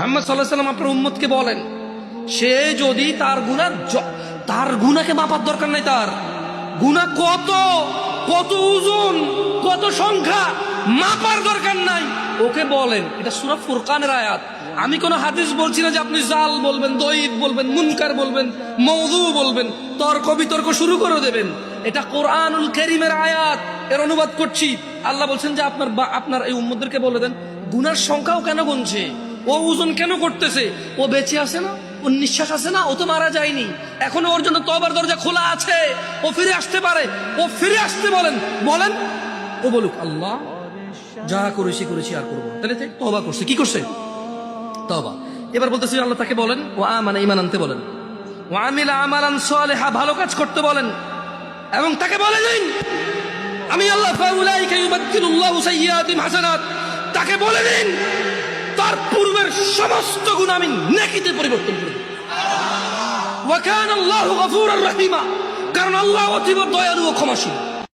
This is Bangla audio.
মুহাম্মদ সাল্লাল্লাহু আলাইহি ওয়াসাল্লাম আপনার উম্মতকে বলেন, সে যদি তার গুনাহকে মাপার দরকার নাই, তার গুনাহ কত কত ওজন কত সংখ্যা মাপার দরকার নাই, ওকে বলেন। এটা সূরা ফুরকানের আয়াত। আমি কোন হাদিস বলছি না যে আপনি জাল বলবেন, দঈফ বলবেন, মুনকার বলবেন, মওযু বলবেন, তর্ক বিতর্ক শুরু করে দেবেন। এটা কোরআনুল কারীমের আয়াত, এর অনুবাদ করছি। আল্লাহ বলছেন যে আপনার এই উম্মতদেরকে বলে দেন, গুনার সংখ্যাও কেন গুনছে, ও ওজন কেন করতেছে, ও বেঁচে আছে না, ও নিঃশ্বাস আছে না, ও তো মারা যায়নি, এখনো ওর জন্য তওবার দরজা খোলা আছে, ও ফিরে আসতে পারে, ও ফিরে আসতে বলেন। ও বলুক আল্লাহ যা করেছি আর করবো, তাহলে তওবা করছে, কি করছে? তওবা। এবার বলতেছি আল্লাহ তাকে বলেন ও আমানা, ঈমান আনতে বলেন, ও আমিলা আমালান সালিহা, ভালো কাজ করতে বলেন, এবং তাকে বলে দিন আমি আল্লাহ ফাউলাইকা ইউবাদদিলুল্লাহু সাইয়্যাতিহিম হাসানাত, তাকে বলে দিন তার পূর্বের সমস্ত গুনাহ আমি নেকিতে পরিবর্তন করে দেব। ওয়া কানা আল্লাহু গফুরার রহিমা, কারণ আল্লাহ অতীব দয়ালু ও ক্ষমাশীল।